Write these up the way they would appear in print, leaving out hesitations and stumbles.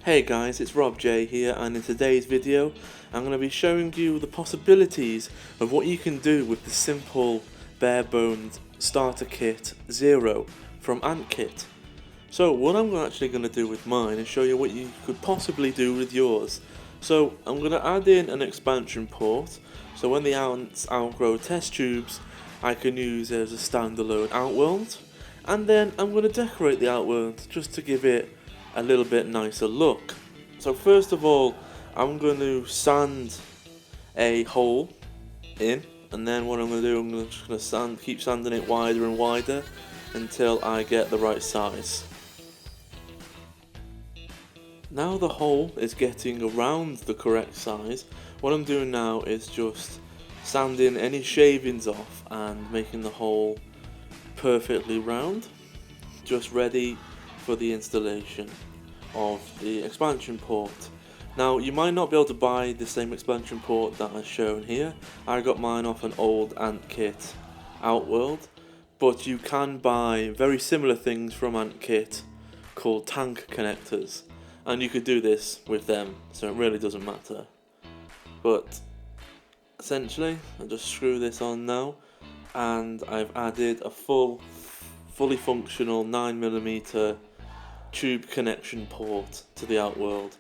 Hey guys, it's RobJ here, and in today's video I'm going to be showing you the possibilities of what you can do with the simple bare bones starter kit 0 from Antkit. So what I'm actually going to do with mine is show you what you could possibly do with yours. So I'm going to add in an expansion port, so when the ants outgrow test tubes I can use it as a standalone outworld, and then I'm going to decorate the outworld just to give it a little bit nicer look. So first of all, I'm going to sand a hole in, and then what I'm going to do, I'm just going to keep sanding it wider and wider until I get the right size. Now the hole is getting around the correct size, what I'm doing now is just sanding any shavings off and making the hole perfectly round, just ready for the installation of the expansion port. Now you might not be able to buy the same expansion port that I've shown here. I got mine off an old Antkit Outworld, but you can buy very similar things from Antkit called tank connectors, and you could do this with them, so it really doesn't matter. But essentially I'll just screw this on now, and I've added a fully functional 9mm tube connection port to the outworld,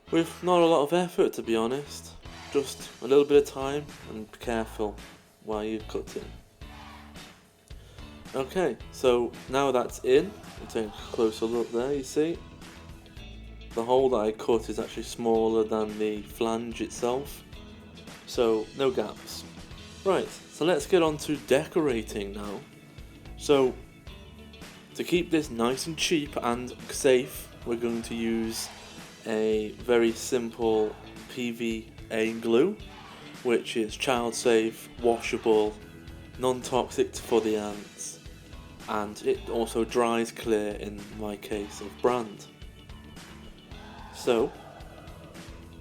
with not a lot of effort, to be honest, just a little bit of time and be careful while you're cutting. Okay, so now that's in, we'll take a closer look there. You see the hole that I cut is actually smaller than the flange itself, so no gaps. Right, so let's get on to decorating now. So to keep this nice and cheap and safe, we're going to use a very simple PVA glue, which is child safe, washable, non-toxic for the ants, and it also dries clear in my case of brand. So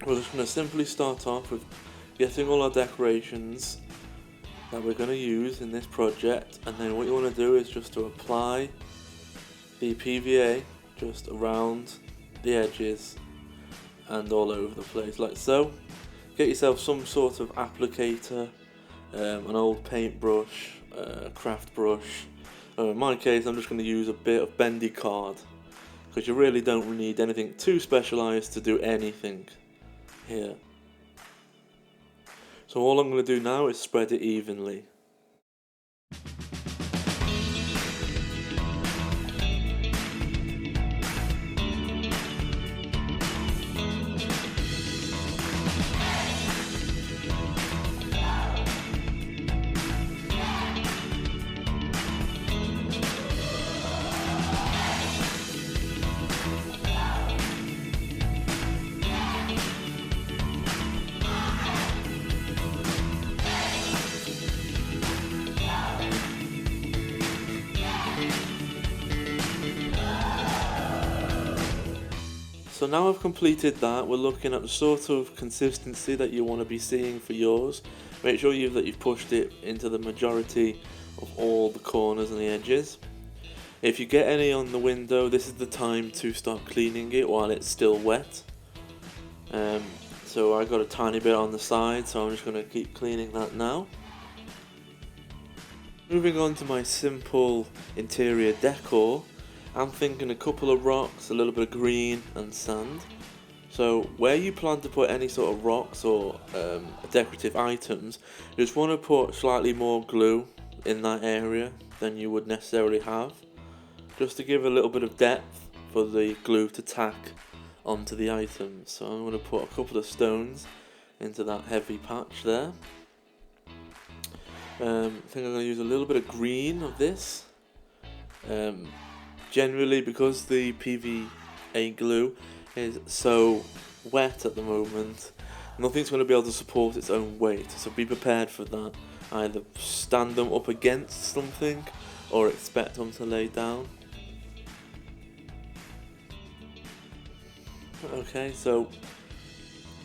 we're just going to simply start off with getting all our decorations that we're going to use in this project, and then what you want to do is just to apply the PVA just around the edges and all over the place like so. Get yourself some sort of applicator, an old paintbrush, a craft brush. In my case I'm just going to use a bit of bendy card, because you really don't need anything too specialised to do anything here. So all I'm going to do now is spread it evenly. So now I've completed that, we're looking at the sort of consistency that you want to be seeing for yours. Make sure that you've pushed it into the majority of all the corners and the edges. If you get any on the window, this is the time to start cleaning it while it's still wet. So I got a tiny bit on the side, so I'm just going to keep cleaning that now. Moving on to my simple interior decor, I'm thinking a couple of rocks, a little bit of green and sand. So where you plan to put any sort of rocks or decorative items, you just want to put slightly more glue in that area than you would necessarily have, just to give a little bit of depth for the glue to tack onto the items. So I'm going to put a couple of stones into that heavy patch there. I think I'm going to use a little bit of green of this. Generally, because the PVA glue is so wet at the moment, nothing's going to be able to support its own weight, so be prepared for that. Either stand them up against something or expect them to lay down. Okay, so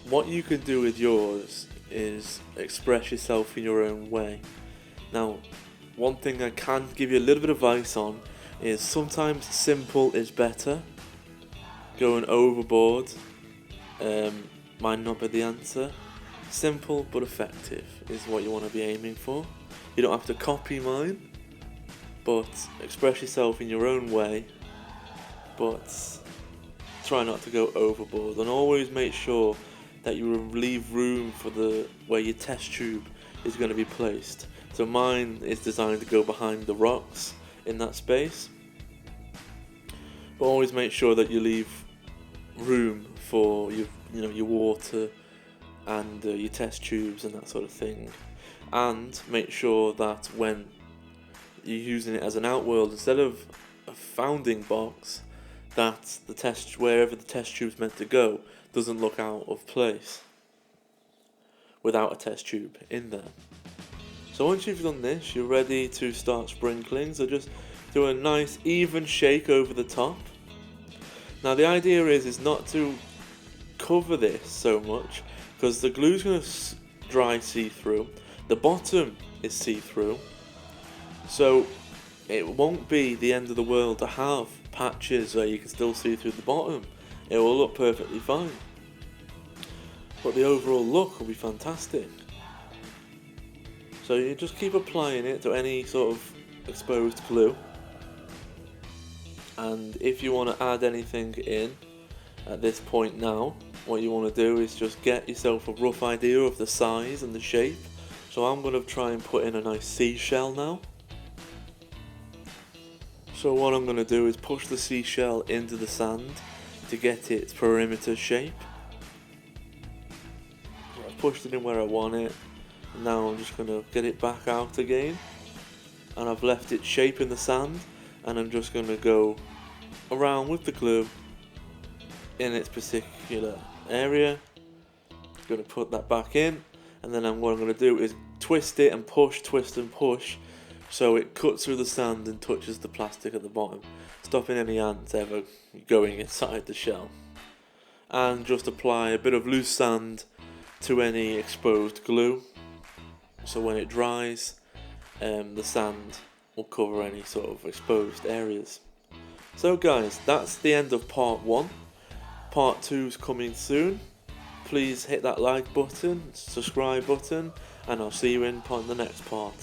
what you can do with yours is express yourself in your own way. Now, one thing I can give you a little bit of advice on is sometimes simple is better. going overboard might not be the answer. Simple but effective is what you want to be aiming for. You don't have to copy mine, but express yourself in your own way, but try not to go overboard, and always make sure that you leave room for where your test tube is going to be placed. So mine is designed to go behind the rocks in that space, but always make sure that you leave room for your water and your test tubes and that sort of thing. And make sure that when you're using it as an outworld, instead of a founding box, that wherever the test tube's meant to go doesn't look out of place without a test tube in there. So once you've done this, you're ready to start sprinkling. So just do a nice even shake over the top. Now the idea is not to cover this so much, because the glue's going to dry see-through. The bottom is see-through, so it won't be the end of the world to have patches where you can still see through the bottom. It will look perfectly fine, but the overall look will be fantastic. So you just keep applying it to any sort of exposed glue, and if you want to add anything in at this point now, what you want to do is just get yourself a rough idea of the size and the shape. So I'm going to try and put in a nice seashell now. So what I'm going to do is push the seashell into the sand to get its perimeter shape. I've pushed it in where I want it. Now I'm just going to get it back out again, and I've left it shape in the sand, and I'm just going to go around with the glue in its particular area. I'm going to put that back in, and then what I'm going to do is twist it and push, twist and push, so it cuts through the sand and touches the plastic at the bottom, stopping any ants ever going inside the shell. And just apply a bit of loose sand to any exposed glue, so when it dries, the sand will cover any sort of exposed areas. So guys, that's the end of part 1. Part 2 is coming soon. Please hit that like button, subscribe button, and I'll see you in the next part.